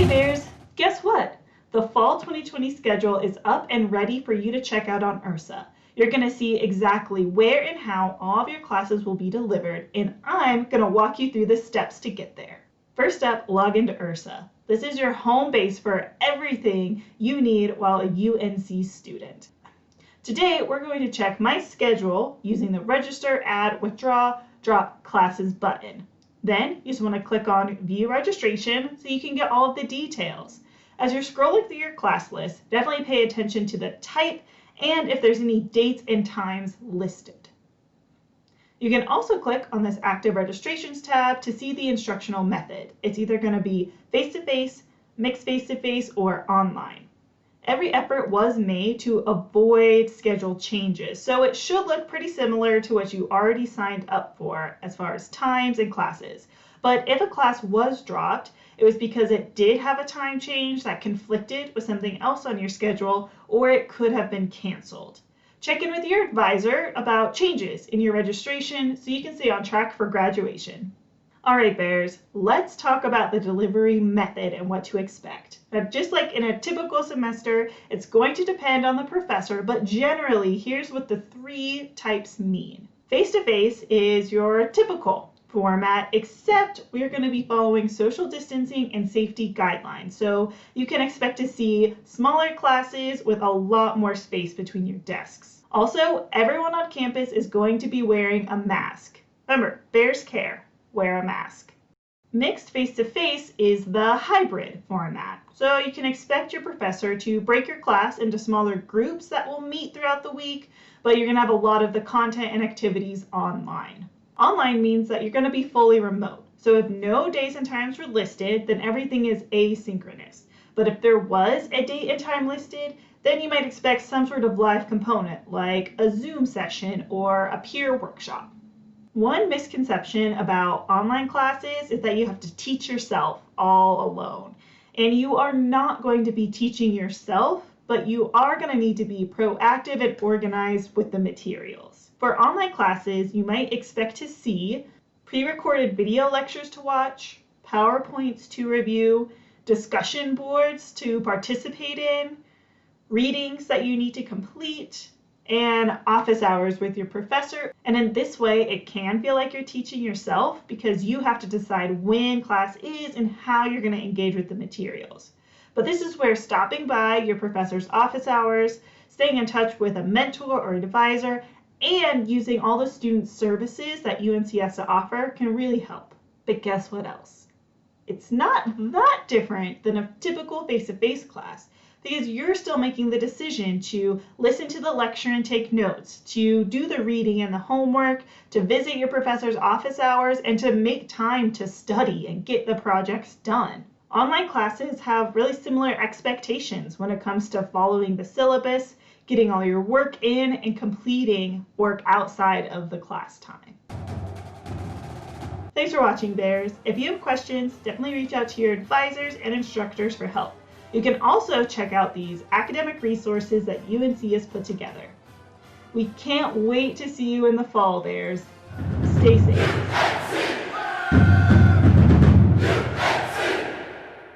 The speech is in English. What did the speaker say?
Hey Bears, guess what? The fall 2020 schedule is up and ready for you to check out on URSA. You're going to see exactly where and how all of your classes will be delivered, and I'm going to walk you through the steps to get there. First up, log into URSA. This is your home base for everything you need while a UNC student. Today, we're going to check my schedule using the Register, Add, Withdraw, Drop Classes button. Then you just want to click on View Registration so you can get all of the details. As you're scrolling through your class list, definitely pay attention to the type and if there's any dates and times listed. You can also click on this Active Registrations tab to see the instructional method. It's either going to be face-to-face, mixed face-to-face, or online. Every effort was made to avoid schedule changes, so it should look pretty similar to what you already signed up for as far as times and classes. But if a class was dropped, it was because it did have a time change that conflicted with something else on your schedule, or it could have been canceled. Check in with your advisor about changes in your registration so you can stay on track for graduation. All right, Bears, let's talk about the delivery method and what to expect. Now, just like in a typical semester, it's going to depend on the professor, but generally, here's what the three types mean. Face-to-face is your typical format, except we're going to be following social distancing and safety guidelines. So you can expect to see smaller classes with a lot more space between your desks. Also, everyone on campus is going to be wearing a mask. Remember, Bears care. Wear a mask. Mixed face-to-face is the hybrid format. So you can expect your professor to break your class into smaller groups that will meet throughout the week, but you're going to have a lot of the content and activities online. Online means that you're going to be fully remote. So if no days and times were listed, then everything is asynchronous. But if there was a date and time listed, then you might expect some sort of live component like a Zoom session or a peer workshop. One misconception about online classes is that you have to teach yourself all alone. And you are not going to be teaching yourself, but you are going to need to be proactive and organized with the materials. For online classes, you might expect to see pre-recorded video lectures to watch, PowerPoints to review, discussion boards to participate in, readings that you need to complete, and office hours with your professor. And in this way, it can feel like you're teaching yourself because you have to decide when class is and how you're going to engage with the materials. But this is where stopping by your professor's office hours, staying in touch with a mentor or advisor, and using all the student services that UNC has to offer can really help. But guess what else? It's not that different than a typical face-to-face class, because you're still making the decision to listen to the lecture and take notes, to do the reading and the homework, to visit your professor's office hours, and to make time to study and get the projects done. Online classes have really similar expectations when it comes to following the syllabus, getting all your work in, and completing work outside of the class time. Thanks for watching, Bears. If you have questions, definitely reach out to your advisors and instructors for help. You can also check out these academic resources that UNC has put together. We can't wait to see you in the fall, Bears. Stay safe.